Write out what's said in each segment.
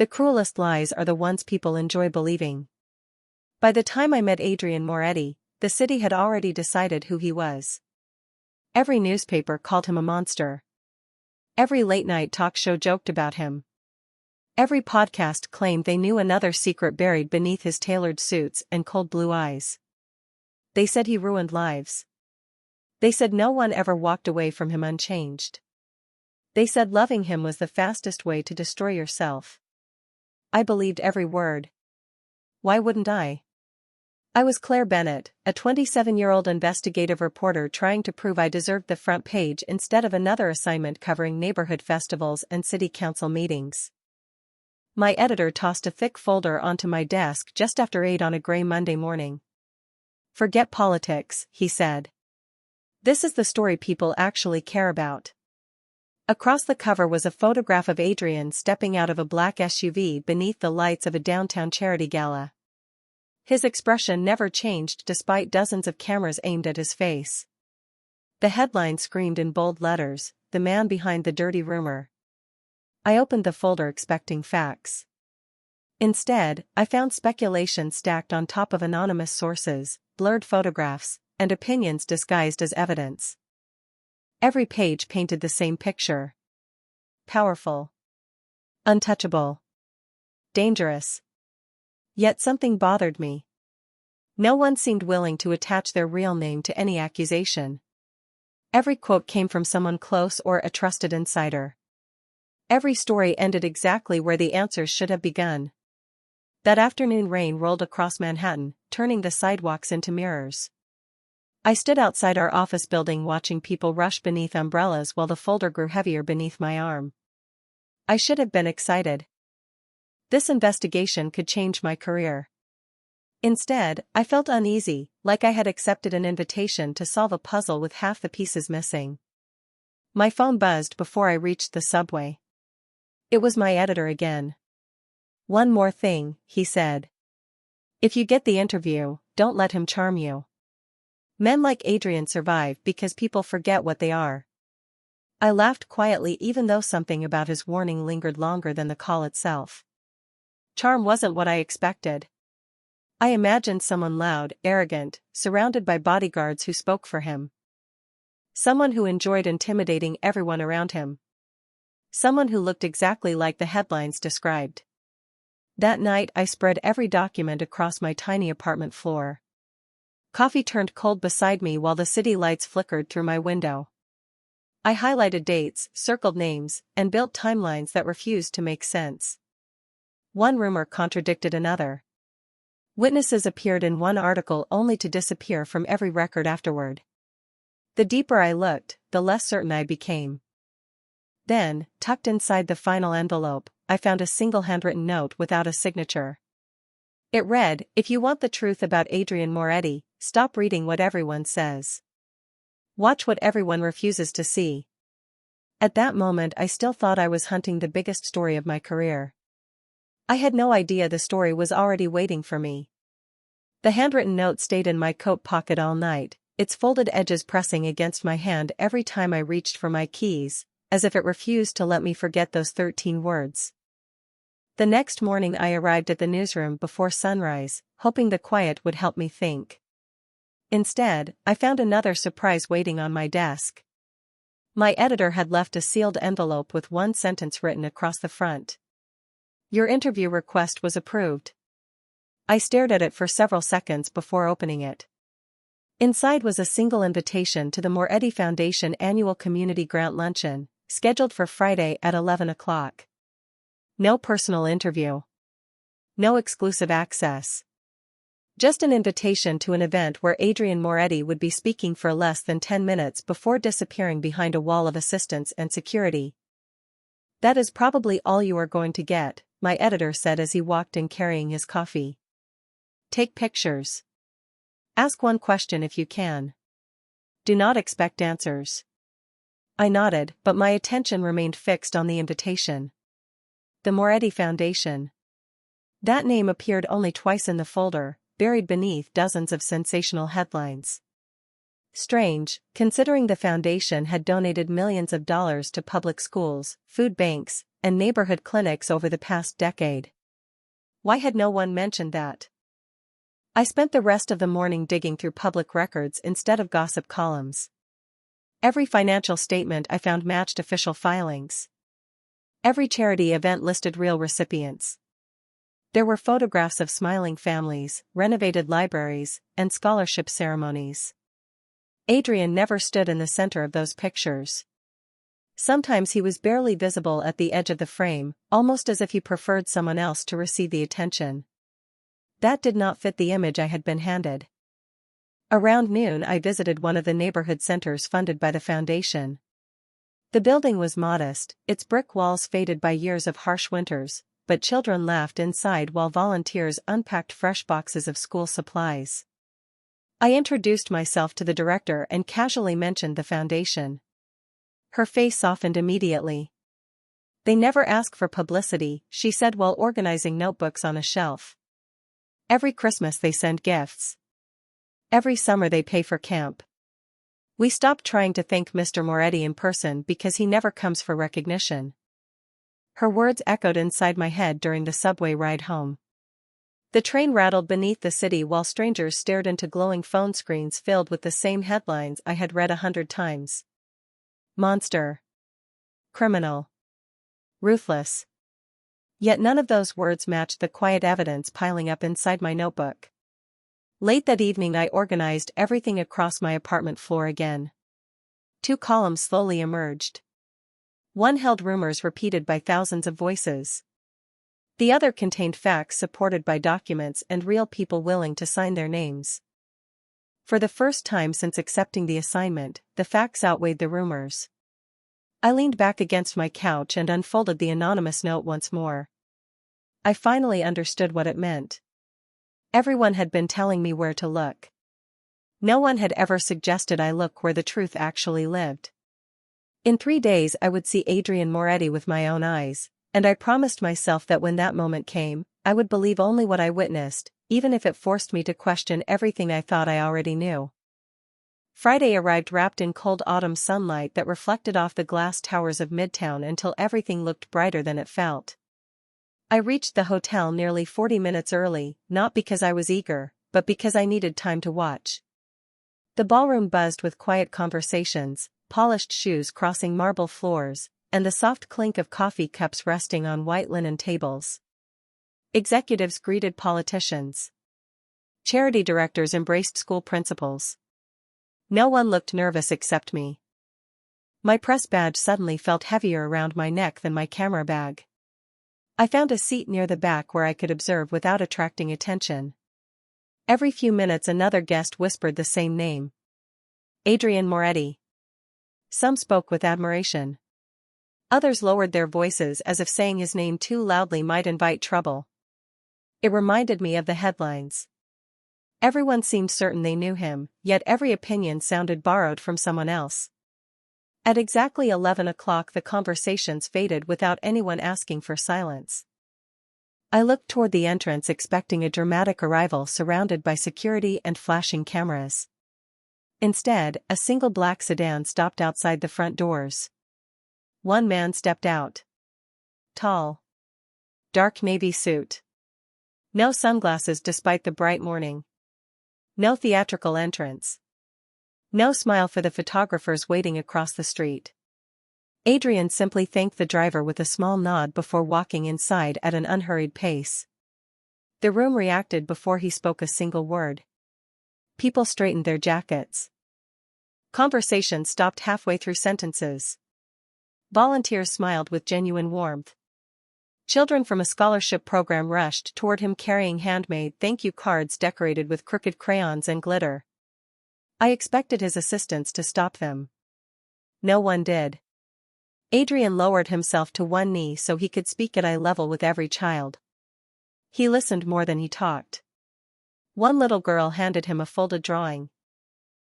The cruelest lies are the ones people enjoy believing. By the time I met Adrian Moretti, the city had already decided who he was. Every newspaper called him a monster. Every late-night talk show joked about him. Every podcast claimed they knew another secret buried beneath his tailored suits and cold blue eyes. They said he ruined lives. They said no one ever walked away from him unchanged. They said loving him was the fastest way to destroy yourself. I believed every word. Why wouldn't I? I was Claire Bennett, a 27-year-old investigative reporter trying to prove I deserved the front page instead of another assignment covering neighborhood festivals and city council meetings. My editor tossed a thick folder onto my desk just after 8 on a gray Monday morning. "Forget politics," he said. "This is the story people actually care about." Across the cover was a photograph of Adrian stepping out of a black SUV beneath the lights of a downtown charity gala. His expression never changed despite dozens of cameras aimed at his face. The headline screamed in bold letters, "The man behind the dirty rumor." I opened the folder expecting facts. Instead, I found speculation stacked on top of anonymous sources, blurred photographs, and opinions disguised as evidence. Every page painted the same picture. Powerful. Untouchable. Dangerous. Yet something bothered me. No one seemed willing to attach their real name to any accusation. Every quote came from someone close or a trusted insider. Every story ended exactly where the answers should have begun. That afternoon rain rolled across Manhattan, turning the sidewalks into mirrors. I stood outside our office building watching people rush beneath umbrellas while the folder grew heavier beneath my arm. I should have been excited. This investigation could change my career. Instead, I felt uneasy, like I had accepted an invitation to solve a puzzle with half the pieces missing. My phone buzzed before I reached the subway. It was my editor again. "One more thing," he said. "If you get the interview, don't let him charm you. Men like Adrian survive because people forget what they are." I laughed quietly even though something about his warning lingered longer than the call itself. Charm wasn't what I expected. I imagined someone loud, arrogant, surrounded by bodyguards who spoke for him. Someone who enjoyed intimidating everyone around him. Someone who looked exactly like the headlines described. That night I spread every document across my tiny apartment floor. Coffee turned cold beside me while the city lights flickered through my window. I highlighted dates, circled names, and built timelines that refused to make sense. One rumor contradicted another. Witnesses appeared in one article only to disappear from every record afterward. The deeper I looked, the less certain I became. Then, tucked inside the final envelope, I found a single handwritten note without a signature. It read, "If you want the truth about Adrian Moretti, stop reading what everyone says. Watch what everyone refuses to see." At that moment I still thought I was hunting the biggest story of my career. I had no idea the story was already waiting for me. The handwritten note stayed in my coat pocket all night, its folded edges pressing against my hand every time I reached for my keys, as if it refused to let me forget those 13 words. The next morning I arrived at the newsroom before sunrise, hoping the quiet would help me think. Instead, I found another surprise waiting on my desk. My editor had left a sealed envelope with one sentence written across the front. "Your interview request was approved." I stared at it for several seconds before opening it. Inside was a single invitation to the Moretti Foundation annual community grant luncheon, scheduled for Friday at 11 o'clock. No personal interview. No exclusive access. Just an invitation to an event where Adrian Moretti would be speaking for less than 10 minutes before disappearing behind a wall of assistants and security. "That is probably all you are going to get," my editor said as he walked in carrying his coffee. "Take pictures. Ask one question if you can. Do not expect answers." I nodded, but my attention remained fixed on the invitation. The Moretti Foundation. That name appeared only twice in the folder, buried beneath dozens of sensational headlines. Strange, considering the foundation had donated millions of dollars to public schools, food banks, and neighborhood clinics over the past decade. Why had no one mentioned that? I spent the rest of the morning digging through public records instead of gossip columns. Every financial statement I found matched official filings. Every charity event listed real recipients. There were photographs of smiling families, renovated libraries, and scholarship ceremonies. Adrian never stood in the center of those pictures. Sometimes he was barely visible at the edge of the frame, almost as if he preferred someone else to receive the attention. That did not fit the image I had been handed. Around noon I visited one of the neighborhood centers funded by the foundation. The building was modest, its brick walls faded by years of harsh winters, but children laughed inside while volunteers unpacked fresh boxes of school supplies. I introduced myself to the director and casually mentioned the foundation. Her face softened immediately. "They never ask for publicity," she said while organizing notebooks on a shelf. "Every Christmas they send gifts. Every summer they pay for camp. We stopped trying to thank Mr. Moretti in person because he never comes for recognition." Her words echoed inside my head during the subway ride home. The train rattled beneath the city while strangers stared into glowing phone screens filled with the same headlines I had read 100 times. Monster. Criminal. Ruthless. Yet none of those words matched the quiet evidence piling up inside my notebook. Late that evening I organized everything across my apartment floor again. 2 columns slowly emerged. One held rumors repeated by thousands of voices. The other contained facts supported by documents and real people willing to sign their names. For the first time since accepting the assignment, the facts outweighed the rumors. I leaned back against my couch and unfolded the anonymous note once more. I finally understood what it meant. Everyone had been telling me where to look. No one had ever suggested I look where the truth actually lived. In 3 days I would see Adrian Moretti with my own eyes, and I promised myself that when that moment came, I would believe only what I witnessed, even if it forced me to question everything I thought I already knew. Friday arrived wrapped in cold autumn sunlight that reflected off the glass towers of Midtown until everything looked brighter than it felt. I reached the hotel nearly 40 minutes early, not because I was eager, but because I needed time to watch. The ballroom buzzed with quiet conversations, polished shoes crossing marble floors, and the soft clink of coffee cups resting on white linen tables. Executives greeted politicians. Charity directors embraced school principals. No one looked nervous except me. My press badge suddenly felt heavier around my neck than my camera bag. I found a seat near the back where I could observe without attracting attention. Every few minutes another guest whispered the same name. Adrian Moretti. Some spoke with admiration. Others lowered their voices as if saying his name too loudly might invite trouble. It reminded me of the headlines. Everyone seemed certain they knew him, yet every opinion sounded borrowed from someone else. At exactly 11 o'clock the conversations faded without anyone asking for silence. I looked toward the entrance expecting a dramatic arrival surrounded by security and flashing cameras. Instead, a single black sedan stopped outside the front doors. One man stepped out. Tall. Dark navy suit. No sunglasses despite the bright morning. No theatrical entrance. No smile for the photographers waiting across the street. Adrian simply thanked the driver with a small nod before walking inside at an unhurried pace. The room reacted before he spoke a single word. People straightened their jackets. Conversation stopped halfway through sentences. Volunteers smiled with genuine warmth. Children from a scholarship program rushed toward him carrying handmade thank you cards decorated with crooked crayons and glitter. I expected his assistants to stop them. No one did. Adrian lowered himself to one knee so he could speak at eye level with every child. He listened more than he talked. One little girl handed him a folded drawing.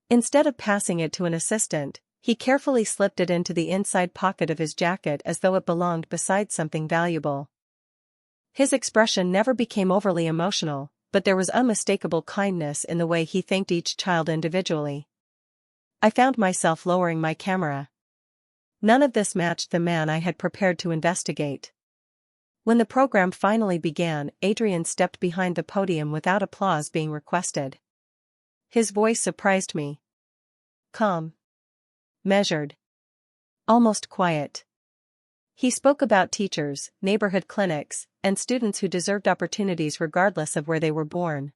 Instead of passing it to an assistant, he carefully slipped it into the inside pocket of his jacket as though it belonged beside something valuable. His expression never became overly emotional, but there was unmistakable kindness in the way he thanked each child individually. I found myself lowering my camera. None of this matched the man I had prepared to investigate. When the program finally began, Adrian stepped behind the podium without applause being requested. His voice surprised me. Calm. Measured. Almost quiet. He spoke about teachers, neighborhood clinics, and students who deserved opportunities regardless of where they were born.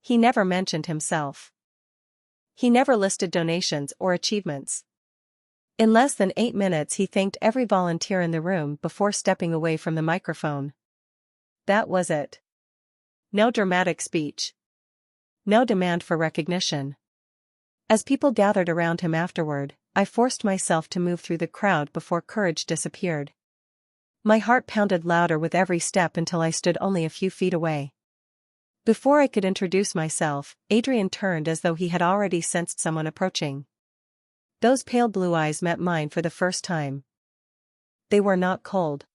He never mentioned himself. He never listed donations or achievements. In less than 8 minutes he thanked every volunteer in the room before stepping away from the microphone. That was it. No dramatic speech. No demand for recognition. As people gathered around him afterward, I forced myself to move through the crowd before courage disappeared. My heart pounded louder with every step until I stood only a few feet away. Before I could introduce myself, Adrian turned as though he had already sensed someone approaching. Those pale blue eyes met mine for the first time. They were not cold.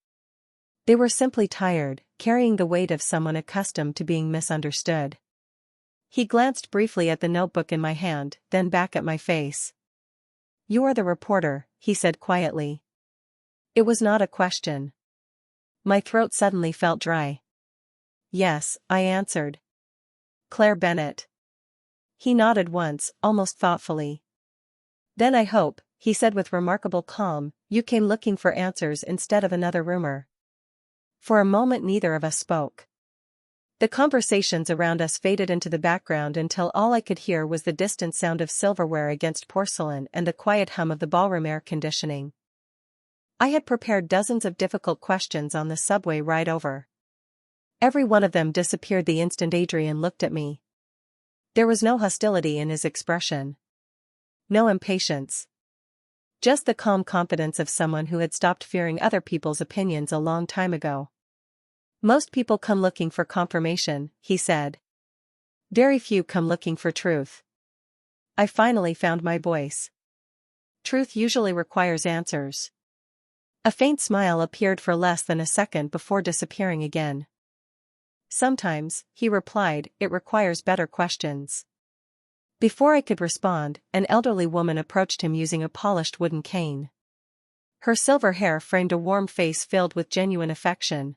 They were simply tired, carrying the weight of someone accustomed to being misunderstood. He glanced briefly at the notebook in my hand, then back at my face. "You are the reporter," he said quietly. It was not a question. My throat suddenly felt dry. "Yes," I answered. "Claire Bennett." He nodded once, almost thoughtfully. "Then I hope," he said with remarkable calm, "you came looking for answers instead of another rumor." For a moment neither of us spoke. The conversations around us faded into the background until all I could hear was the distant sound of silverware against porcelain and the quiet hum of the ballroom air conditioning. I had prepared dozens of difficult questions on the subway ride over. Every one of them disappeared the instant Adrian looked at me. There was no hostility in his expression. No impatience. Just the calm confidence of someone who had stopped fearing other people's opinions a long time ago. "Most people come looking for confirmation," he said. "Very few come looking for truth." I finally found my voice. Truth usually requires answers. A faint smile appeared for less than a second before disappearing again. "Sometimes," he replied, "it requires better questions." Before I could respond, an elderly woman approached him using a polished wooden cane. Her silver hair framed a warm face filled with genuine affection.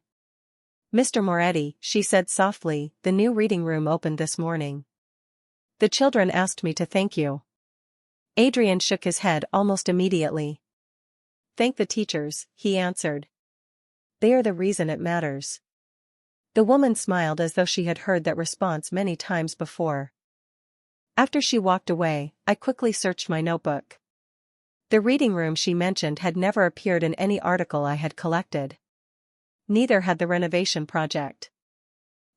"Mr. Moretti," she said softly, "the new reading room opened this morning. The children asked me to thank you." Adrian shook his head almost immediately. "Thank the teachers," he answered. "They are the reason it matters." The woman smiled as though she had heard that response many times before. After she walked away, I quickly searched my notebook. The reading room she mentioned had never appeared in any article I had collected. Neither had the renovation project.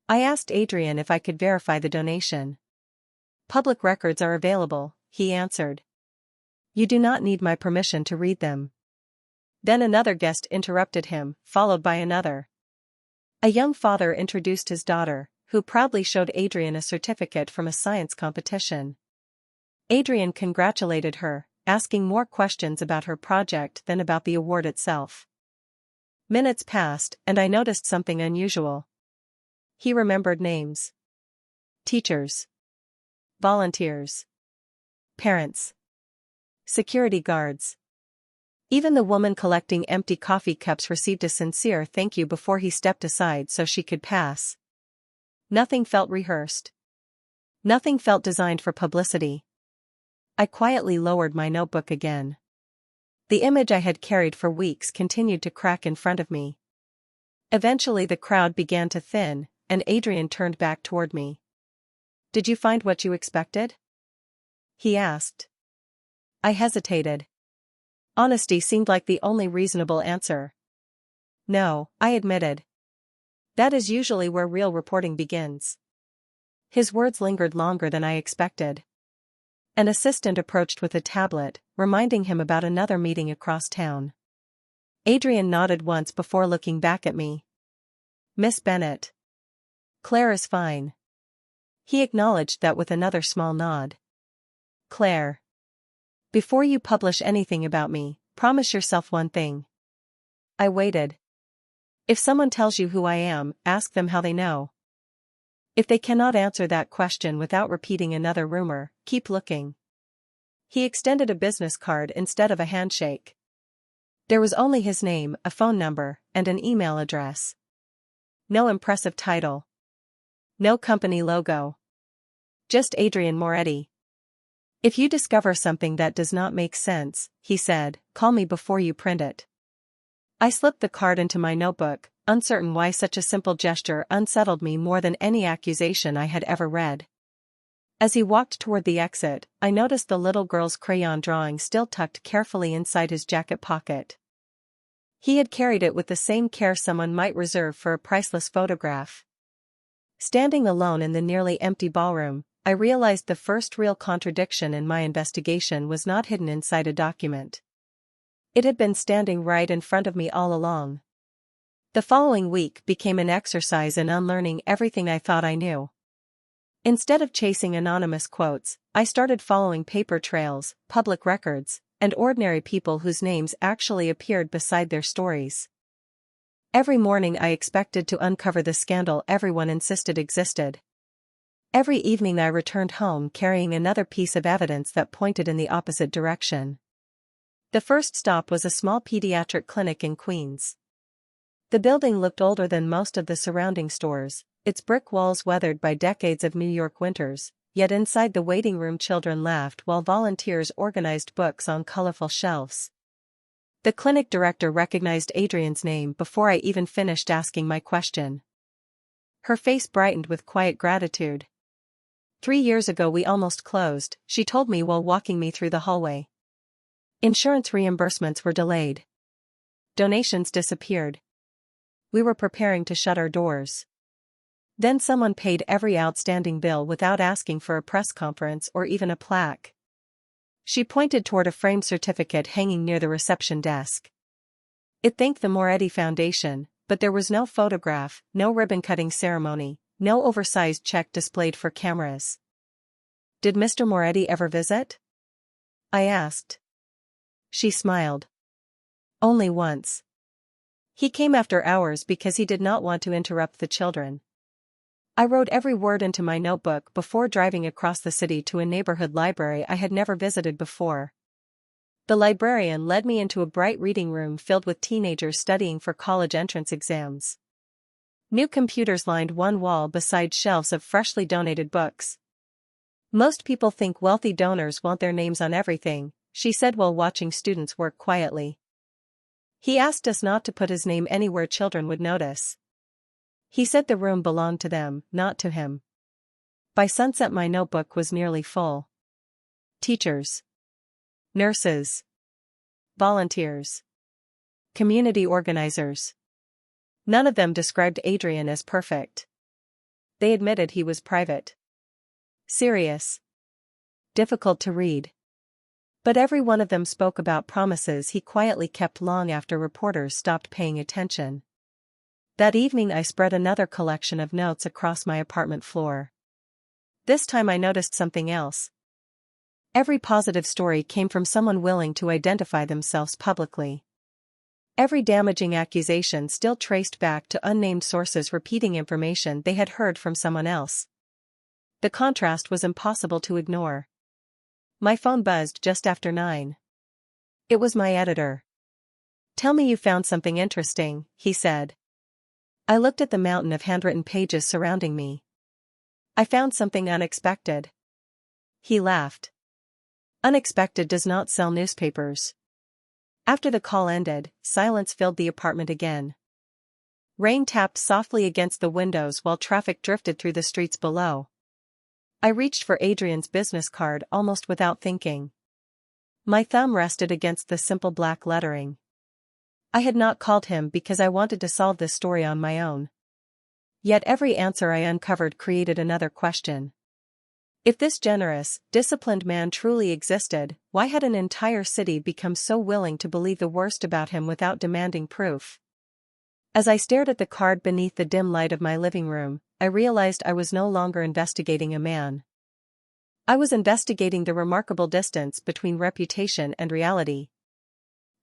I asked Adrian if I could verify the donation. "Public records are available," he answered. "You do not need my permission to read them." Then another guest interrupted him, followed by another. A young father introduced his daughter, who proudly showed Adrian a certificate from a science competition. Adrian congratulated her, asking more questions about her project than about the award itself. Minutes passed, and I noticed something unusual. He remembered names. Teachers. Volunteers. Parents. Security guards. Even the woman collecting empty coffee cups received a sincere thank you before he stepped aside so she could pass. Nothing felt rehearsed. Nothing felt designed for publicity. I quietly lowered my notebook again. The image I had carried for weeks continued to crack in front of me. Eventually the crowd began to thin, and Adrian turned back toward me. "Did you find what you expected?" he asked. I hesitated. Honesty seemed like the only reasonable answer. "No," I admitted. "That is usually where real reporting begins." His words lingered longer than I expected. An assistant approached with a tablet, reminding him about another meeting across town. Adrian nodded once before looking back at me. "Miss Bennett. Claire is fine." He acknowledged that with another small nod. "Claire. Before you publish anything about me, promise yourself one thing." I waited. "If someone tells you who I am, ask them how they know. If they cannot answer that question without repeating another rumor, keep looking." He extended a business card instead of a handshake. There was only his name, a phone number, and an email address. No impressive title. No company logo. Just Adrian Moretti. "If you discover something that does not make sense," he said, "call me before you print it." I slipped the card into my notebook, uncertain why such a simple gesture unsettled me more than any accusation I had ever read. As he walked toward the exit, I noticed the little girl's crayon drawing still tucked carefully inside his jacket pocket. He had carried it with the same care someone might reserve for a priceless photograph. Standing alone in the nearly empty ballroom, I realized the first real contradiction in my investigation was not hidden inside a document. It had been standing right in front of me all along. The following week became an exercise in unlearning everything I thought I knew. Instead of chasing anonymous quotes, I started following paper trails, public records, and ordinary people whose names actually appeared beside their stories. Every morning I expected to uncover the scandal everyone insisted existed. Every evening I returned home carrying another piece of evidence that pointed in the opposite direction. The first stop was a small pediatric clinic in Queens. The building looked older than most of the surrounding stores, its brick walls weathered by decades of New York winters, yet inside the waiting room children laughed while volunteers organized books on colorful shelves. The clinic director recognized Adrian's name before I even finished asking my question. Her face brightened with quiet gratitude. "3 years ago we almost closed," she told me while walking me through the hallway. "Insurance reimbursements were delayed. Donations disappeared. We were preparing to shut our doors. Then someone paid every outstanding bill without asking for a press conference or even a plaque." She pointed toward a framed certificate hanging near the reception desk. It thanked the Moretti Foundation, but there was no photograph, no ribbon-cutting ceremony, no oversized check displayed for cameras. "Did Mr. Moretti ever visit?" I asked. She smiled. "Only once. He came after hours because he did not want to interrupt the children." I wrote every word into my notebook before driving across the city to a neighborhood library I had never visited before. The librarian led me into a bright reading room filled with teenagers studying for college entrance exams. New computers lined one wall beside shelves of freshly donated books. "Most people think wealthy donors want their names on everything," she said while watching students work quietly. "He asked us not to put his name anywhere children would notice. He said the room belonged to them, not to him." By sunset my notebook was nearly full. Teachers. Nurses. Volunteers. Community organizers. None of them described Adrian as perfect. They admitted he was private. Serious. Difficult to read. But every one of them spoke about promises he quietly kept long after reporters stopped paying attention. That evening I spread another collection of notes across my apartment floor. This time I noticed something else. Every positive story came from someone willing to identify themselves publicly. Every damaging accusation still traced back to unnamed sources repeating information they had heard from someone else. The contrast was impossible to ignore. My phone buzzed just after 9. It was my editor. "Tell me you found something interesting," he said. I looked at the mountain of handwritten pages surrounding me. "I found something unexpected." He laughed. "Unexpected does not sell newspapers." After the call ended, silence filled the apartment again. Rain tapped softly against the windows while traffic drifted through the streets below. I reached for Adrian's business card almost without thinking. My thumb rested against the simple black lettering. I had not called him because I wanted to solve this story on my own. Yet every answer I uncovered created another question. If this generous, disciplined man truly existed, why had an entire city become so willing to believe the worst about him without demanding proof? As I stared at the card beneath the dim light of my living room, I realized I was no longer investigating a man. I was investigating the remarkable distance between reputation and reality.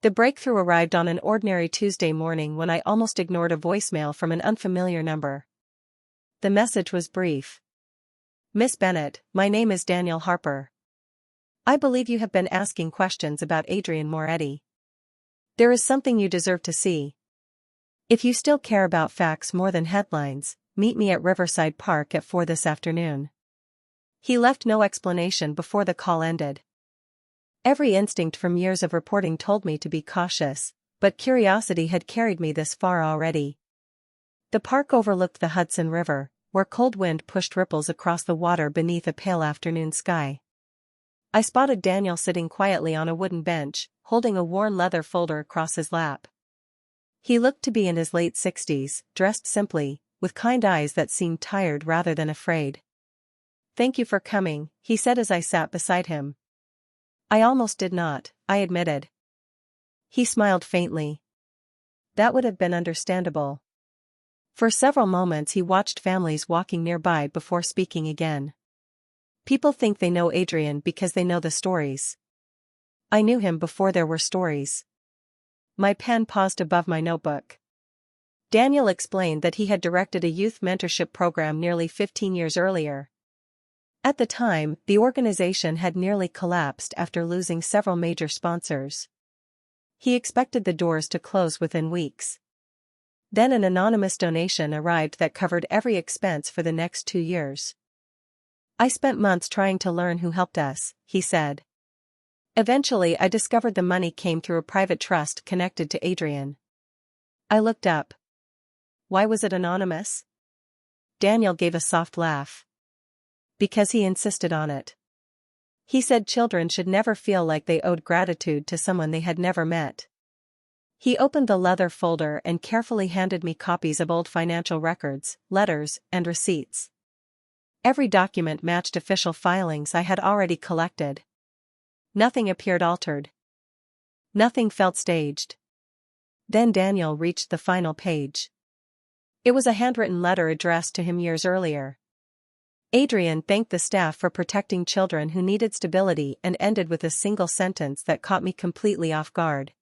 The breakthrough arrived on an ordinary Tuesday morning when I almost ignored a voicemail from an unfamiliar number. The message was brief. "Miss Bennett, my name is Daniel Harper. I believe you have been asking questions about Adrian Moretti. There is something you deserve to see. If you still care about facts more than headlines, meet me at Riverside Park at 4 this afternoon. He left no explanation before the call ended. Every instinct from years of reporting told me to be cautious, but curiosity had carried me this far already. The park overlooked the Hudson River, where cold wind pushed ripples across the water beneath a pale afternoon sky. I spotted Daniel sitting quietly on a wooden bench, holding a worn leather folder across his lap. He looked to be in his late 60s, dressed simply, with kind eyes that seemed tired rather than afraid. "Thank you for coming," he said as I sat beside him. "I almost did not," I admitted. He smiled faintly. "That would have been understandable." For several moments he watched families walking nearby before speaking again. "People think they know Adrian because they know the stories. I knew him before there were stories." My pen paused above my notebook. Daniel explained that he had directed a youth mentorship program nearly 15 years earlier. At the time, the organization had nearly collapsed after losing several major sponsors. He expected the doors to close within weeks. Then an anonymous donation arrived that covered every expense for the next 2 years. "I spent months trying to learn who helped us," he said. "Eventually I discovered the money came through a private trust connected to Adrian." I looked up. "Why was it anonymous?" Daniel gave a soft laugh. "Because he insisted on it. He said children should never feel like they owed gratitude to someone they had never met." He opened the leather folder and carefully handed me copies of old financial records, letters, and receipts. Every document matched official filings I had already collected. Nothing appeared altered. Nothing felt staged. Then Daniel reached the final page. It was a handwritten letter addressed to him years earlier. Adrian thanked the staff for protecting children who needed stability and ended with a single sentence that caught me completely off guard.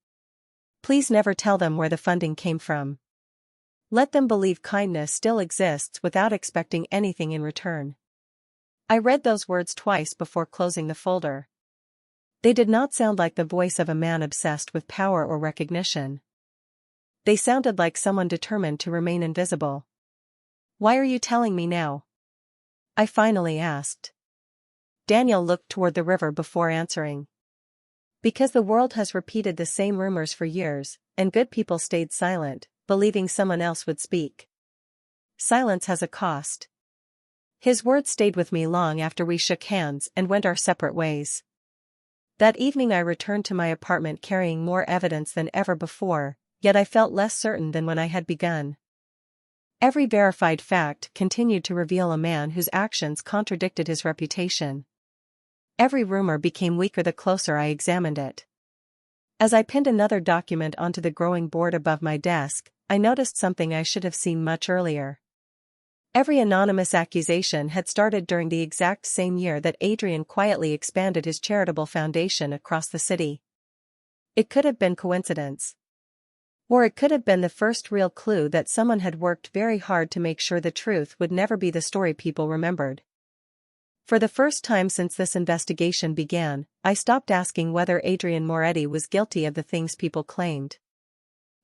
"Please never tell them where the funding came from. Let them believe kindness still exists without expecting anything in return." I read those words twice before closing the folder. They did not sound like the voice of a man obsessed with power or recognition. They sounded like someone determined to remain invisible. "Why are you telling me now?" I finally asked. Daniel looked toward the river before answering. "Because the world has repeated the same rumors for years, and good people stayed silent, believing someone else would speak. Silence has a cost." His words stayed with me long after we shook hands and went our separate ways. That evening I returned to my apartment carrying more evidence than ever before, yet I felt less certain than when I had begun. Every verified fact continued to reveal a man whose actions contradicted his reputation. Every rumor became weaker the closer I examined it. As I pinned another document onto the growing board above my desk, I noticed something I should have seen much earlier. Every anonymous accusation had started during the exact same year that Adrian quietly expanded his charitable foundation across the city. It could have been coincidence. Or it could have been the first real clue that someone had worked very hard to make sure the truth would never be the story people remembered. For the first time since this investigation began, I stopped asking whether Adrian Moretti was guilty of the things people claimed.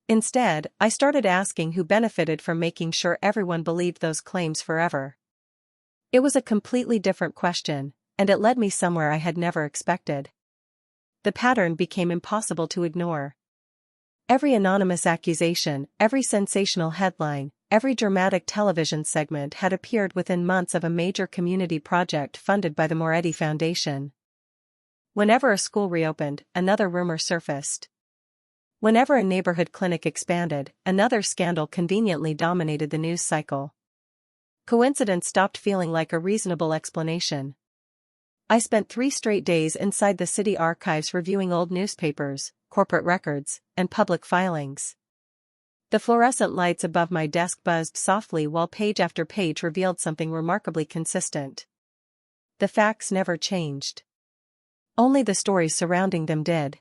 Instead, I started asking who benefited from making sure everyone believed those claims forever. It was a completely different question, and it led me somewhere I had never expected. The pattern became impossible to ignore. Every anonymous accusation, every sensational headline, every dramatic television segment had appeared within months of a major community project funded by the Moretti Foundation. Whenever a school reopened, another rumor surfaced. Whenever a neighborhood clinic expanded, another scandal conveniently dominated the news cycle. Coincidence stopped feeling like a reasonable explanation. I spent 3 straight days inside the city archives reviewing old newspapers, corporate records, and public filings. The fluorescent lights above my desk buzzed softly while page after page revealed something remarkably consistent. The facts never changed. Only the stories surrounding them did.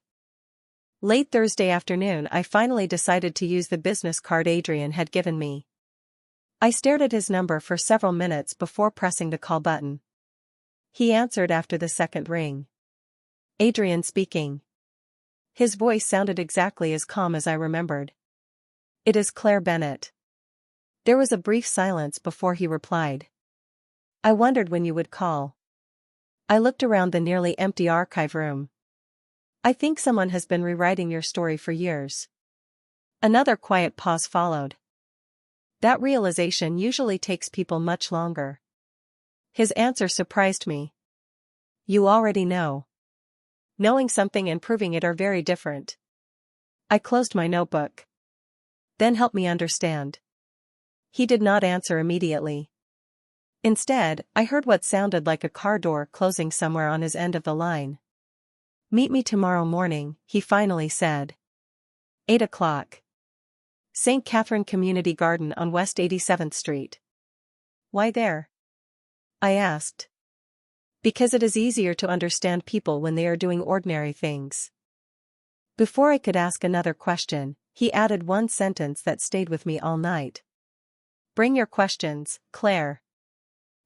Late Thursday afternoon I finally decided to use the business card Adrian had given me. I stared at his number for several minutes before pressing the call button. He answered after the second ring. Adrian speaking. His voice sounded exactly as calm as I remembered. It is Claire Bennett. There was a brief silence before he replied. I wondered when you would call. I looked around the nearly empty archive room. I think someone has been rewriting your story for years. Another quiet pause followed. That realization usually takes people much longer. His answer surprised me. You already know. Knowing something and proving it are very different. I closed my notebook. Then help me understand. He did not answer immediately. Instead, I heard what sounded like a car door closing somewhere on his end of the line. Meet me tomorrow morning, he finally said. 8 o'clock. St. Catherine Community Garden on West 87th Street. Why there? I asked. Because it is easier to understand people when they are doing ordinary things. Before I could ask another question, he added one sentence that stayed with me all night. Bring your questions, Claire.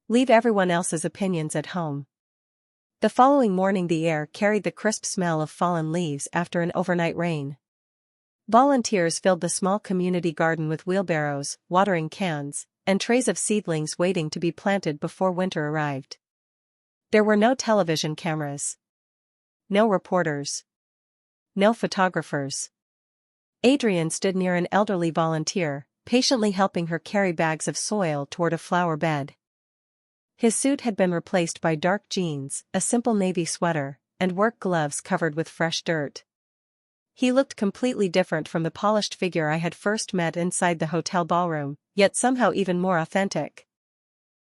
Leave everyone else's opinions at home. The following morning the air carried the crisp smell of fallen leaves after an overnight rain. Volunteers filled the small community garden with wheelbarrows, watering cans, and trays of seedlings waiting to be planted before winter arrived. There were no television cameras. No reporters. No photographers. Adrian stood near an elderly volunteer, patiently helping her carry bags of soil toward a flower bed. His suit had been replaced by dark jeans, a simple navy sweater, and work gloves covered with fresh dirt. He looked completely different from the polished figure I had first met inside the hotel ballroom, yet somehow even more authentic.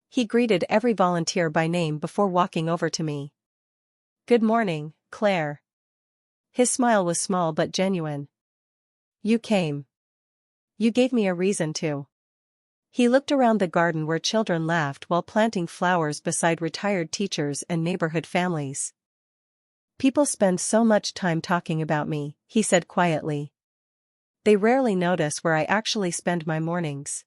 He greeted every volunteer by name before walking over to me. Good morning, Claire. His smile was small but genuine. You came. You gave me a reason to. He looked around the garden where children laughed while planting flowers beside retired teachers and neighborhood families. People spend so much time talking about me, he said quietly. They rarely notice where I actually spend my mornings.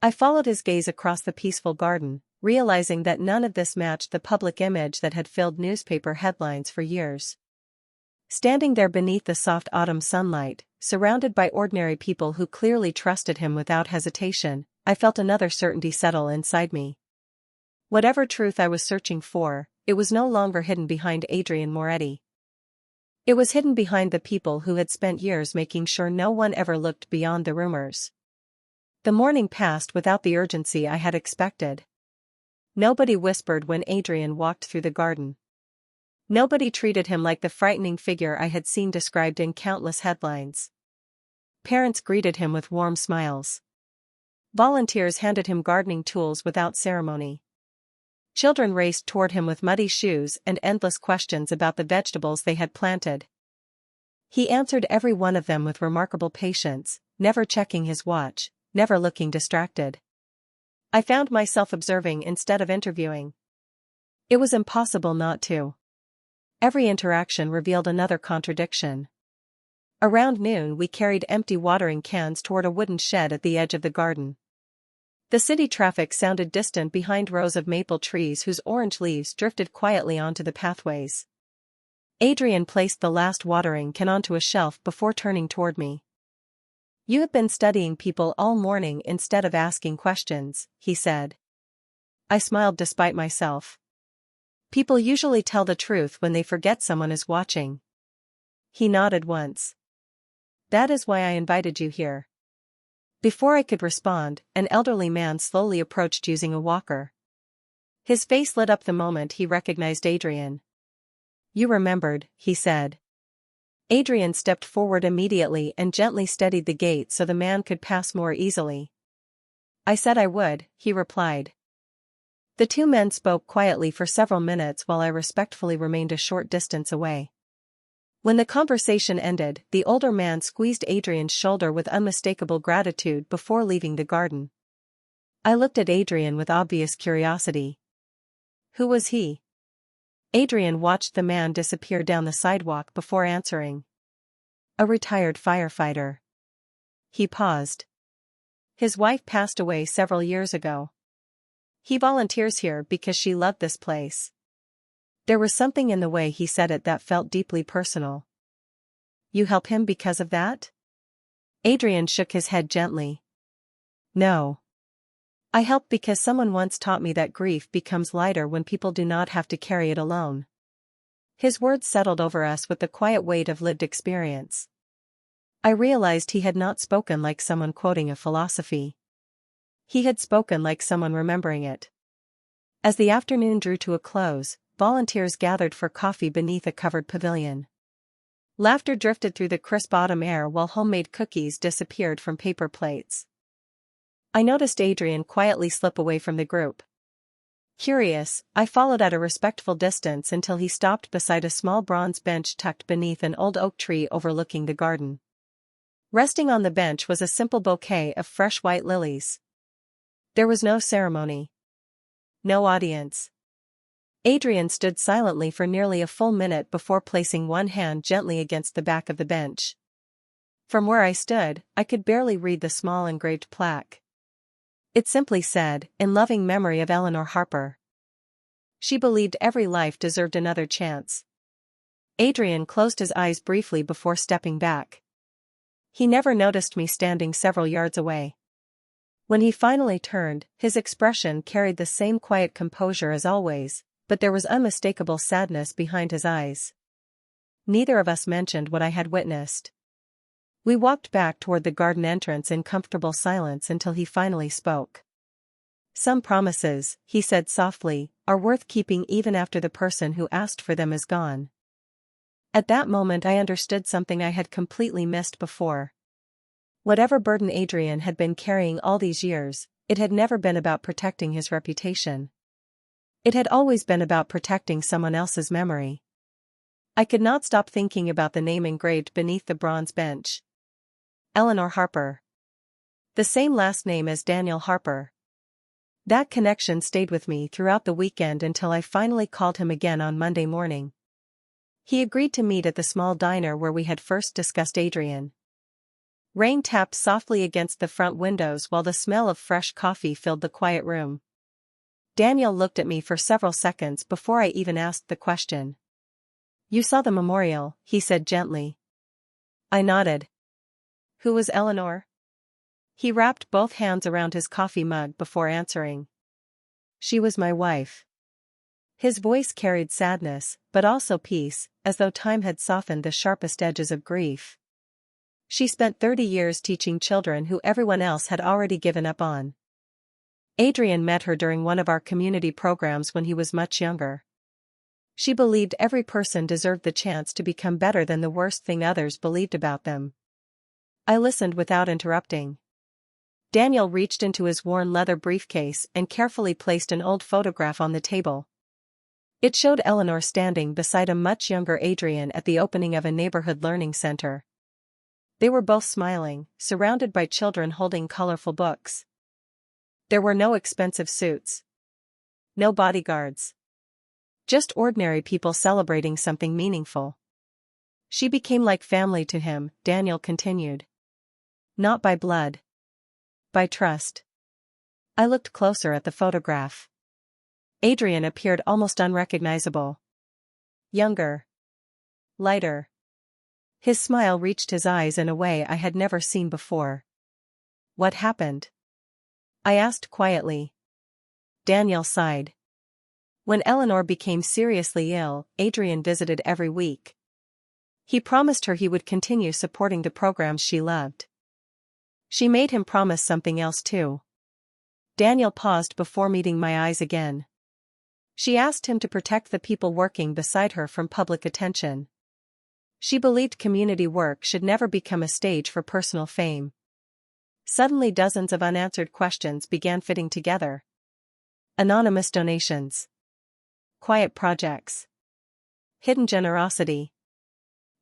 I followed his gaze across the peaceful garden, realizing that none of this matched the public image that had filled newspaper headlines for years. Standing there beneath the soft autumn sunlight, surrounded by ordinary people who clearly trusted him without hesitation, I felt another certainty settle inside me. Whatever truth I was searching for, it was no longer hidden behind Adrian Moretti. It was hidden behind the people who had spent years making sure no one ever looked beyond the rumors. The morning passed without the urgency I had expected. Nobody whispered when Adrian walked through the garden. Nobody treated him like the frightening figure I had seen described in countless headlines. Parents greeted him with warm smiles. Volunteers handed him gardening tools without ceremony. Children raced toward him with muddy shoes and endless questions about the vegetables they had planted. He answered every one of them with remarkable patience, never checking his watch, never looking distracted. I found myself observing instead of interviewing. It was impossible not to. Every interaction revealed another contradiction. Around noon we carried empty watering cans toward a wooden shed at the edge of the garden. The city traffic sounded distant behind rows of maple trees whose orange leaves drifted quietly onto the pathways. Adrian placed the last watering can onto a shelf before turning toward me. You have been studying people all morning instead of asking questions, he said. I smiled despite myself. People usually tell the truth when they forget someone is watching. He nodded once. That is why I invited you here. Before I could respond, an elderly man slowly approached using a walker. His face lit up the moment he recognized Adrian. You remembered, he said. Adrian stepped forward immediately and gently steadied the gate so the man could pass more easily. I said I would, he replied. The two men spoke quietly for several minutes while I respectfully remained a short distance away. When the conversation ended, the older man squeezed Adrian's shoulder with unmistakable gratitude before leaving the garden. I looked at Adrian with obvious curiosity. Who was he? Adrian watched the man disappear down the sidewalk before answering. A retired firefighter. He paused. His wife passed away several years ago. He volunteers here because she loved this place. There was something in the way he said it that felt deeply personal. You help him because of that? Adrian shook his head gently. No. I help because someone once taught me that grief becomes lighter when people do not have to carry it alone. His words settled over us with the quiet weight of lived experience. I realized he had not spoken like someone quoting a philosophy. He had spoken like someone remembering it. As the afternoon drew to a close, volunteers gathered for coffee beneath a covered pavilion. Laughter drifted through the crisp autumn air while homemade cookies disappeared from paper plates. I noticed Adrian quietly slip away from the group. Curious, I followed at a respectful distance until he stopped beside a small bronze bench tucked beneath an old oak tree overlooking the garden. Resting on the bench was a simple bouquet of fresh white lilies. There was no ceremony. No audience. Adrian stood silently for nearly a full minute before placing one hand gently against the back of the bench. From where I stood, I could barely read the small engraved plaque. It simply said, "In loving memory of Eleanor Harper." She believed every life deserved another chance. Adrian closed his eyes briefly before stepping back. He never noticed me standing several yards away. When he finally turned, his expression carried the same quiet composure as always, but there was unmistakable sadness behind his eyes. Neither of us mentioned what I had witnessed. We walked back toward the garden entrance in comfortable silence until he finally spoke. Some promises, he said softly, are worth keeping even after the person who asked for them is gone. At that moment I understood something I had completely missed before. Whatever burden Adrian had been carrying all these years, it had never been about protecting his reputation. It had always been about protecting someone else's memory. I could not stop thinking about the name engraved beneath the bronze bench. Eleanor Harper. The same last name as Daniel Harper. That connection stayed with me throughout the weekend until I finally called him again on Monday morning. He agreed to meet at the small diner where we had first discussed Adrian. Rain tapped softly against the front windows while the smell of fresh coffee filled the quiet room. Daniel looked at me for several seconds before I even asked the question. You saw the memorial, he said gently. I nodded. Who was Eleanor? He wrapped both hands around his coffee mug before answering. She was my wife. His voice carried sadness, but also peace, as though time had softened the sharpest edges of grief. She spent 30 years teaching children who everyone else had already given up on. Adrian met her during one of our community programs when he was much younger. She believed every person deserved the chance to become better than the worst thing others believed about them. I listened without interrupting. Daniel reached into his worn leather briefcase and carefully placed an old photograph on the table. It showed Eleanor standing beside a much younger Adrian at the opening of a neighborhood learning center. They were both smiling, surrounded by children holding colorful books. There were no expensive suits. No bodyguards. Just ordinary people celebrating something meaningful. She became like family to him, Daniel continued. Not by blood. By trust. I looked closer at the photograph. Adrian appeared almost unrecognizable. Younger. Lighter. His smile reached his eyes in a way I had never seen before. What happened? I asked quietly. Daniel sighed. When Eleanor became seriously ill, Adrian visited every week. He promised her he would continue supporting the programs she loved. She made him promise something else too. Daniel paused before meeting my eyes again. She asked him to protect the people working beside her from public attention. She believed community work should never become a stage for personal fame. Suddenly dozens of unanswered questions began fitting together. Anonymous donations. Quiet projects. Hidden generosity.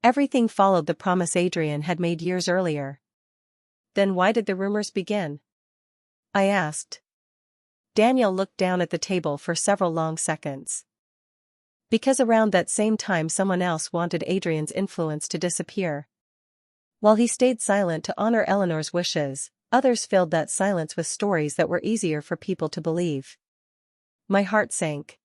Everything followed the promise Adrian had made years earlier. Then why did the rumors begin? I asked. Daniel looked down at the table for several long seconds. Because around that same time someone else wanted Adrian's influence to disappear. While he stayed silent to honor Eleanor's wishes, others filled that silence with stories that were easier for people to believe. My heart sank.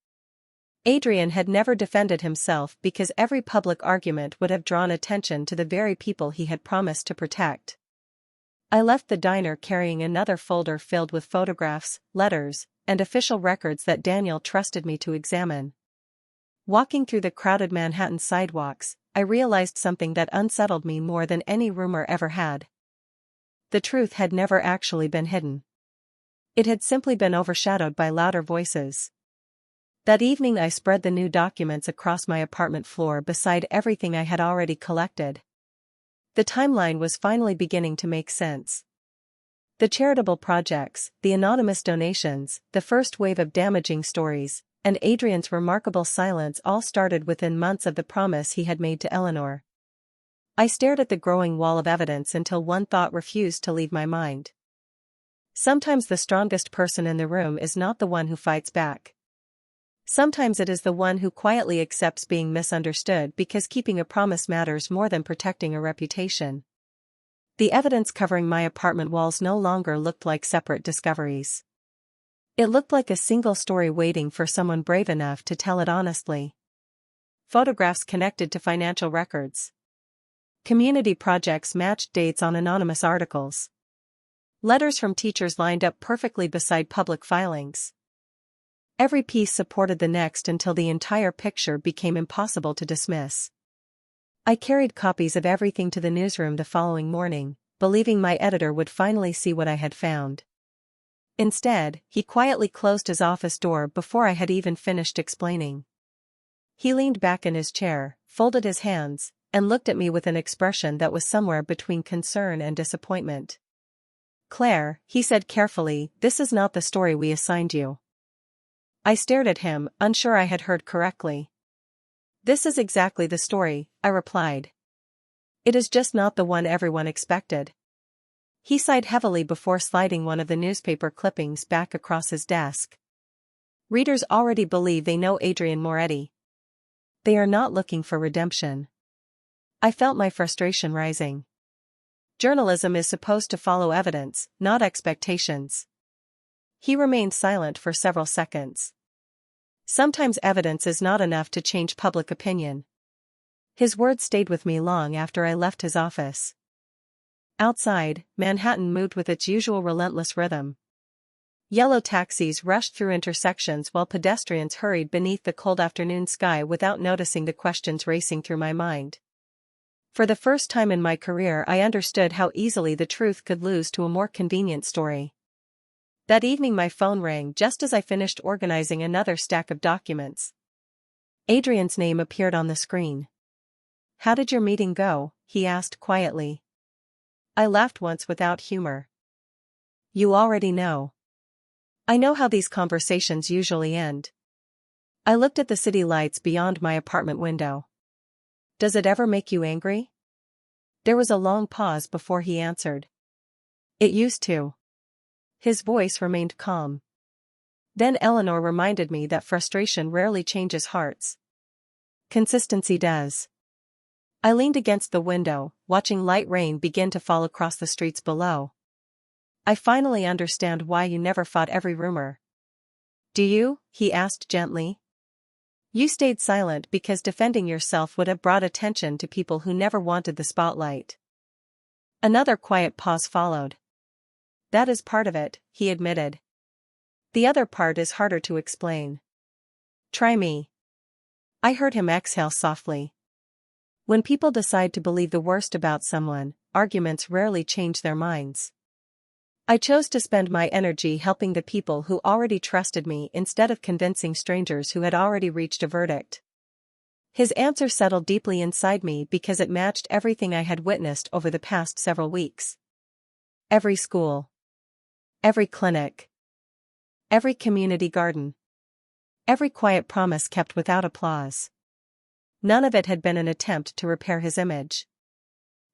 Adrian had never defended himself because every public argument would have drawn attention to the very people he had promised to protect. I left the diner carrying another folder filled with photographs, letters, and official records that Daniel trusted me to examine. Walking through the crowded Manhattan sidewalks, I realized something that unsettled me more than any rumor ever had. The truth had never actually been hidden. It had simply been overshadowed by louder voices. That evening I spread the new documents across my apartment floor beside everything I had already collected. The timeline was finally beginning to make sense. The charitable projects, the anonymous donations, the first wave of damaging stories, and Adrian's remarkable silence all started within months of the promise he had made to Eleanor. I stared at the growing wall of evidence until one thought refused to leave my mind. Sometimes the strongest person in the room is not the one who fights back. Sometimes it is the one who quietly accepts being misunderstood because keeping a promise matters more than protecting a reputation. The evidence covering my apartment walls no longer looked like separate discoveries. It looked like a single story waiting for someone brave enough to tell it honestly. Photographs connected to financial records. Community projects matched dates on anonymous articles. Letters from teachers lined up perfectly beside public filings. Every piece supported the next until the entire picture became impossible to dismiss. I carried copies of everything to the newsroom the following morning, believing my editor would finally see what I had found. Instead, he quietly closed his office door before I had even finished explaining. He leaned back in his chair, folded his hands, and looked at me with an expression that was somewhere between concern and disappointment. "Claire," he said carefully, "this is not the story we assigned you." I stared at him, unsure I had heard correctly. "This is exactly the story," I replied. "It is just not the one everyone expected." He sighed heavily before sliding one of the newspaper clippings back across his desk. "Readers already believe they know Adrian Moretti. They are not looking for redemption." I felt my frustration rising. Journalism is supposed to follow evidence, not expectations. He remained silent for several seconds. Sometimes evidence is not enough to change public opinion. His words stayed with me long after I left his office. Outside, Manhattan moved with its usual relentless rhythm. Yellow taxis rushed through intersections while pedestrians hurried beneath the cold afternoon sky without noticing the questions racing through my mind. For the first time in my career I understood how easily the truth could lose to a more convenient story. That evening my phone rang just as I finished organizing another stack of documents. Adrian's name appeared on the screen. "How did your meeting go?" he asked quietly. I laughed once without humor. "You already know." "I know how these conversations usually end." I looked at the city lights beyond my apartment window. "Does it ever make you angry?" There was a long pause before he answered. "It used to." His voice remained calm. Then Eleanor reminded me that frustration rarely changes hearts. Consistency does. I leaned against the window, watching light rain begin to fall across the streets below. "I finally understand why you never fought every rumor." "Do you?" he asked gently. "You stayed silent because defending yourself would have brought attention to people who never wanted the spotlight." Another quiet pause followed. "That is part of it," he admitted. "The other part is harder to explain." "Try me." I heard him exhale softly. When people decide to believe the worst about someone, arguments rarely change their minds. I chose to spend my energy helping the people who already trusted me instead of convincing strangers who had already reached a verdict. His answer settled deeply inside me because it matched everything I had witnessed over the past several weeks. Every school. Every clinic. Every community garden. Every quiet promise kept without applause. None of it had been an attempt to repair his image.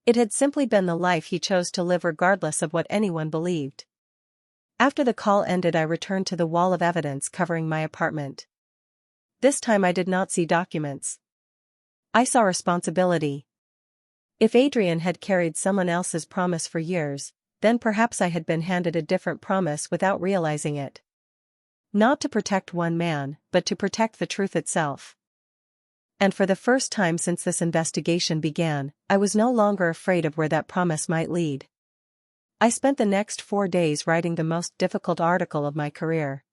It had simply been the life he chose to live regardless of what anyone believed. After the call ended, I returned to the wall of evidence covering my apartment. This time I did not see documents. I saw responsibility. If Adrian had carried someone else's promise for years, then perhaps I had been handed a different promise without realizing it. Not to protect one man, but to protect the truth itself. And for the first time since this investigation began, I was no longer afraid of where that promise might lead. I spent the next 4 days writing the most difficult article of my career.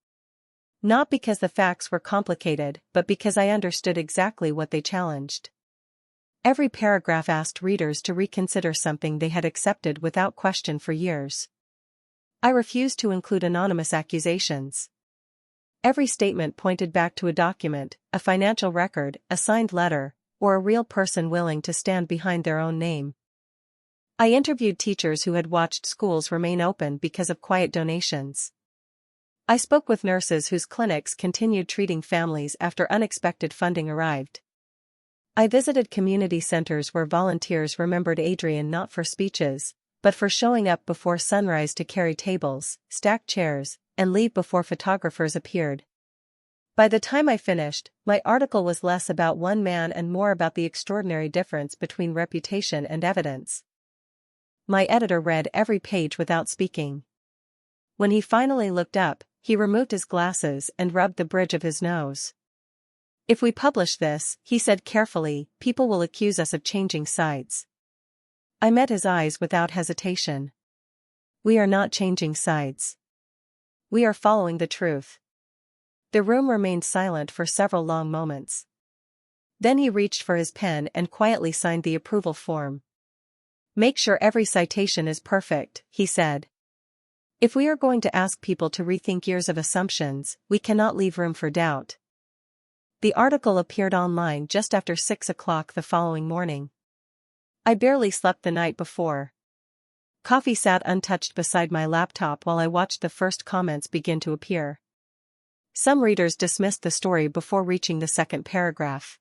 Not because the facts were complicated, but because I understood exactly what they challenged. Every paragraph asked readers to reconsider something they had accepted without question for years. I refused to include anonymous accusations. Every statement pointed back to a document, a financial record, a signed letter, or a real person willing to stand behind their own name. I interviewed teachers who had watched schools remain open because of quiet donations. I spoke with nurses whose clinics continued treating families after unexpected funding arrived. I visited community centers where volunteers remembered Adrian not for speeches, but for showing up before sunrise to carry tables, stack chairs, and leave before photographers appeared. By the time I finished, my article was less about one man and more about the extraordinary difference between reputation and evidence. My editor read every page without speaking. When he finally looked up, he removed his glasses and rubbed the bridge of his nose. "If we publish this," he said carefully, "people will accuse us of changing sides." I met his eyes without hesitation. "We are not changing sides. We are following the truth." The room remained silent for several long moments. Then he reached for his pen and quietly signed the approval form. "Make sure every citation is perfect," he said. "If we are going to ask people to rethink years of assumptions, we cannot leave room for doubt." The article appeared online just after 6 o'clock the following morning. I barely slept the night before. Coffee sat untouched beside my laptop while I watched the first comments begin to appear. Some readers dismissed the story before reaching the second paragraph.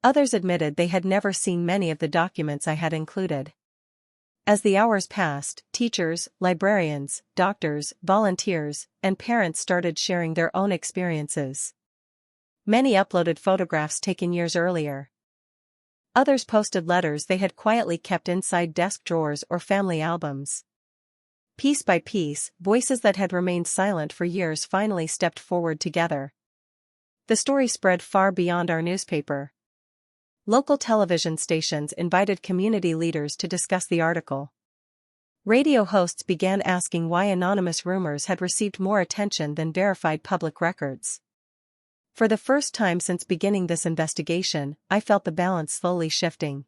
Others admitted they had never seen many of the documents I had included. As the hours passed, teachers, librarians, doctors, volunteers, and parents started sharing their own experiences. Many uploaded photographs taken years earlier. Others posted letters they had quietly kept inside desk drawers or family albums. Piece by piece, voices that had remained silent for years finally stepped forward together. The story spread far beyond our newspaper. Local television stations invited community leaders to discuss the article. Radio hosts began asking why anonymous rumors had received more attention than verified public records. For the first time since beginning this investigation, I felt the balance slowly shifting.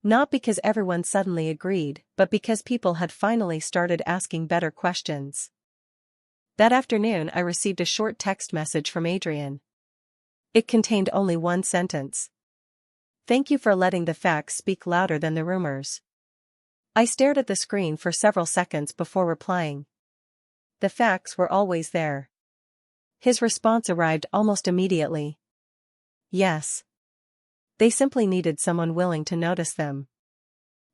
Not because everyone suddenly agreed, but because people had finally started asking better questions. That afternoon I received a short text message from Adrian. It contained only one sentence. "Thank you for letting the facts speak louder than the rumors." I stared at the screen for several seconds before replying. The facts were always there. His response arrived almost immediately. Yes. They simply needed someone willing to notice them.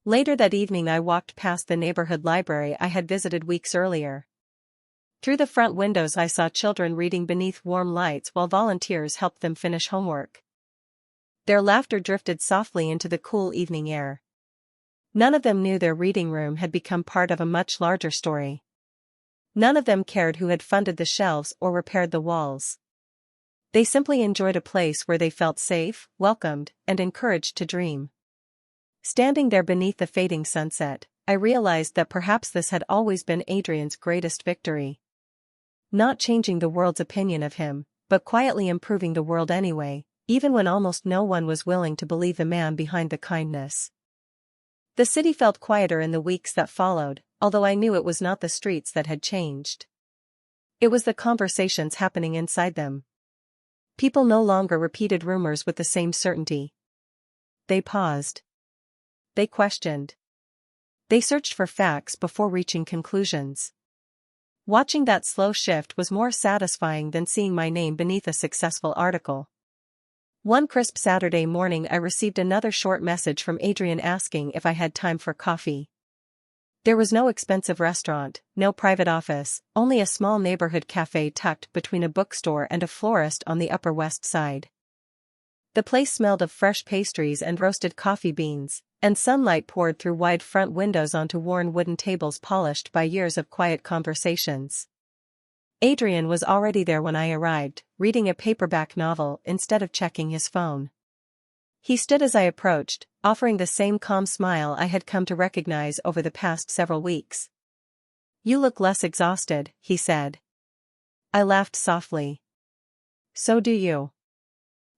Later that evening I walked past the neighborhood library I had visited weeks earlier. Through the front windows I saw children reading beneath warm lights while volunteers helped them finish homework. Their laughter drifted softly into the cool evening air. None of them knew their reading room had become part of a much larger story. None of them cared who had funded the shelves or repaired the walls. They simply enjoyed a place where they felt safe, welcomed, and encouraged to dream. Standing there beneath the fading sunset, I realized that perhaps this had always been Adrian's greatest victory. Not changing the world's opinion of him, but quietly improving the world anyway, even when almost no one was willing to believe the man behind the kindness. The city felt quieter in the weeks that followed, although I knew it was not the streets that had changed. It was the conversations happening inside them. People no longer repeated rumors with the same certainty. They paused. They questioned. They searched for facts before reaching conclusions. Watching that slow shift was more satisfying than seeing my name beneath a successful article. One crisp Saturday morning I received another short message from Adrian asking if I had time for coffee. There was no expensive restaurant, no private office, only a small neighborhood cafe tucked between a bookstore and a florist on the Upper West Side. The place smelled of fresh pastries and roasted coffee beans, and sunlight poured through wide front windows onto worn wooden tables polished by years of quiet conversations. Adrian was already there when I arrived, reading a paperback novel instead of checking his phone. He stood as I approached, offering the same calm smile I had come to recognize over the past several weeks. "You look less exhausted," he said. I laughed softly. "So do you."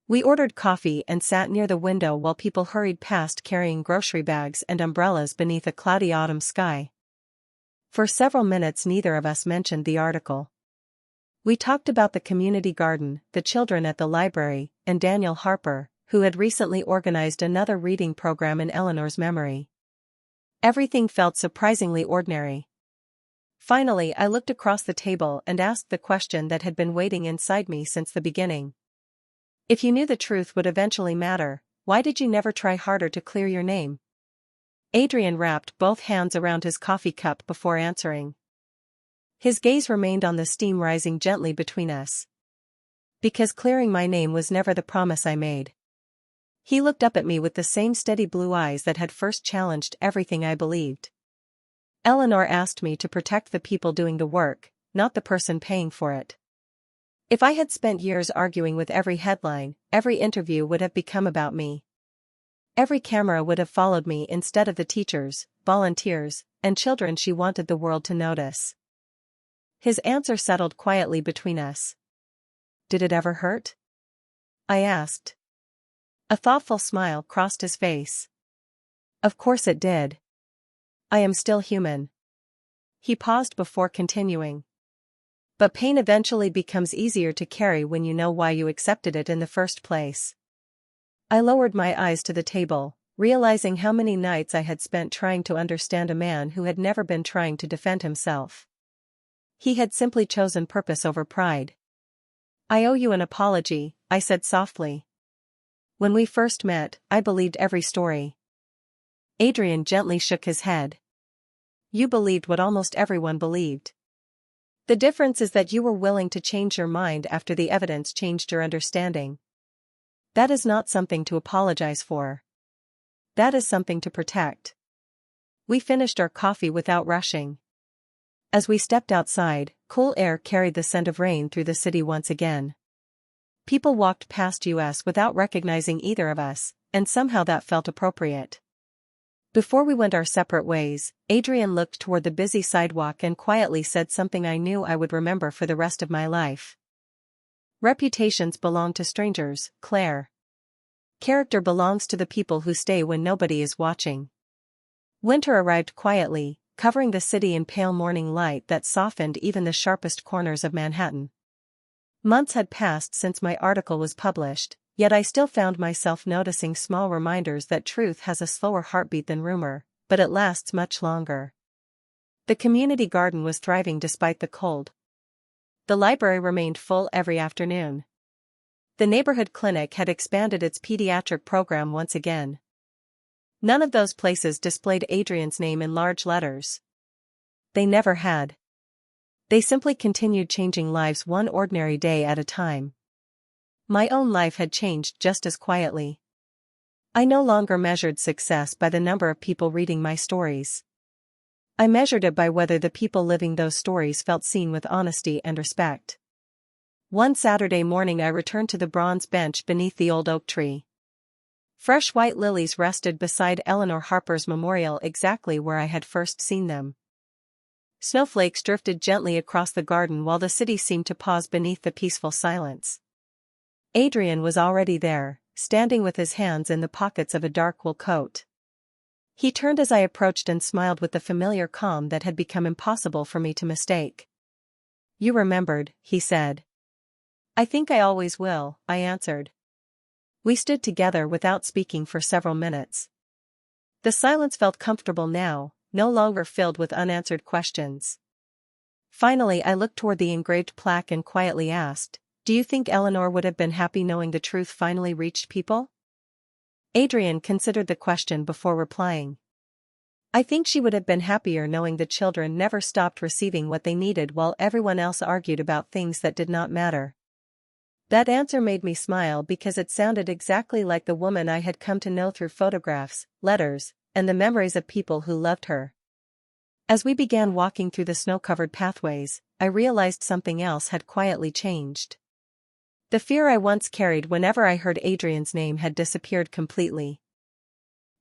We ordered coffee and sat near the window while people hurried past carrying grocery bags and umbrellas beneath a cloudy autumn sky. For several minutes neither of us mentioned the article. We talked about the community garden, the children at the library, and Daniel Harper, who had recently organized another reading program in Eleanor's memory. Everything felt surprisingly ordinary. Finally, I looked across the table and asked the question that had been waiting inside me since the beginning. If you knew the truth would eventually matter, why did you never try harder to clear your name? Adrian wrapped both hands around his coffee cup before answering. His gaze remained on the steam rising gently between us. Because clearing my name was never the promise I made. He looked up at me with the same steady blue eyes that had first challenged everything I believed. Eleanor asked me to protect the people doing the work, not the person paying for it. If I had spent years arguing with every headline, every interview would have become about me. Every camera would have followed me instead of the teachers, volunteers, and children she wanted the world to notice. His answer settled quietly between us. "Did it ever hurt?" I asked. A thoughtful smile crossed his face. "Of course it did. I am still human." He paused before continuing. "But pain eventually becomes easier to carry when you know why you accepted it in the first place." I lowered my eyes to the table, realizing how many nights I had spent trying to understand a man who had never been trying to defend himself. He had simply chosen purpose over pride. "I owe you an apology," I said softly. "When we first met, I believed every story." Adrian gently shook his head. "You believed what almost everyone believed. The difference is that you were willing to change your mind after the evidence changed your understanding. That is not something to apologize for. That is something to protect." We finished our coffee without rushing. As we stepped outside, cool air carried the scent of rain through the city once again. People walked past us without recognizing either of us, and somehow that felt appropriate. Before we went our separate ways, Adrian looked toward the busy sidewalk and quietly said something I knew I would remember for the rest of my life. "Reputations belong to strangers, Claire. Character belongs to the people who stay when nobody is watching." Winter arrived quietly, covering the city in pale morning light that softened even the sharpest corners of Manhattan. Months had passed since my article was published, yet I still found myself noticing small reminders that truth has a slower heartbeat than rumor, but it lasts much longer. The community garden was thriving despite the cold. The library remained full every afternoon. The neighborhood clinic had expanded its pediatric program once again. None of those places displayed Adrian's name in large letters. They never had. They simply continued changing lives one ordinary day at a time. My own life had changed just as quietly. I no longer measured success by the number of people reading my stories. I measured it by whether the people living those stories felt seen with honesty and respect. One Saturday morning I returned to the bronze bench beneath the old oak tree. Fresh white lilies rested beside Eleanor Harper's memorial exactly where I had first seen them. Snowflakes drifted gently across the garden while the city seemed to pause beneath the peaceful silence. Adrian was already there, standing with his hands in the pockets of a dark wool coat. He turned as I approached and smiled with the familiar calm that had become impossible for me to mistake. "You remembered," he said. "I think I always will," I answered. We stood together without speaking for several minutes. The silence felt comfortable now, no longer filled with unanswered questions. Finally I looked toward the engraved plaque and quietly asked, "Do you think Eleanor would have been happy knowing the truth finally reached people?" Adrian considered the question before replying. "I think she would have been happier knowing the children never stopped receiving what they needed while everyone else argued about things that did not matter." That answer made me smile because it sounded exactly like the woman I had come to know through photographs, letters, and the memories of people who loved her. As we began walking through the snow-covered pathways, I realized something else had quietly changed. The fear I once carried whenever I heard Adrian's name had disappeared completely.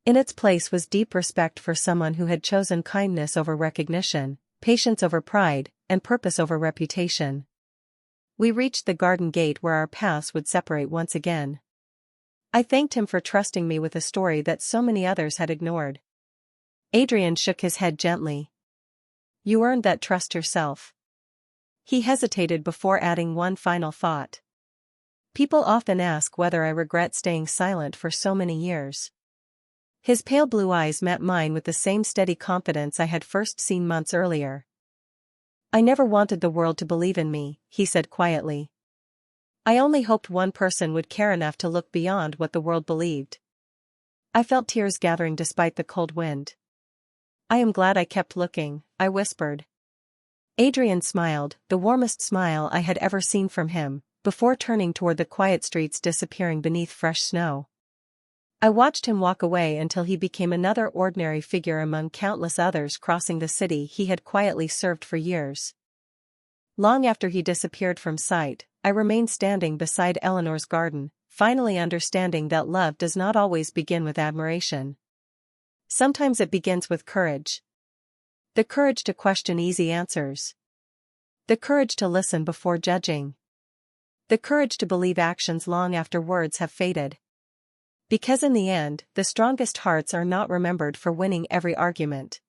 In its place was deep respect for someone who had chosen kindness over recognition, patience over pride, and purpose over reputation. We reached the garden gate where our paths would separate once again. I thanked him for trusting me with a story that so many others had ignored. Adrian shook his head gently. You earned that trust yourself. He hesitated before adding one final thought. People often ask whether I regret staying silent for so many years. His pale blue eyes met mine with the same steady confidence I had first seen months earlier. I never wanted the world to believe in me, he said quietly. I only hoped one person would care enough to look beyond what the world believed. I felt tears gathering despite the cold wind. I am glad I kept looking, I whispered. Adrian smiled, the warmest smile I had ever seen from him, before turning toward the quiet streets disappearing beneath fresh snow. I watched him walk away until he became another ordinary figure among countless others crossing the city he had quietly served for years. Long after he disappeared from sight, I remained standing beside Eleanor's garden, finally understanding that love does not always begin with admiration. Sometimes it begins with courage. The courage to question easy answers. The courage to listen before judging. The courage to believe actions long after words have faded. Because in the end, the strongest hearts are not remembered for winning every argument.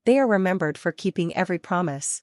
They are remembered for keeping every promise.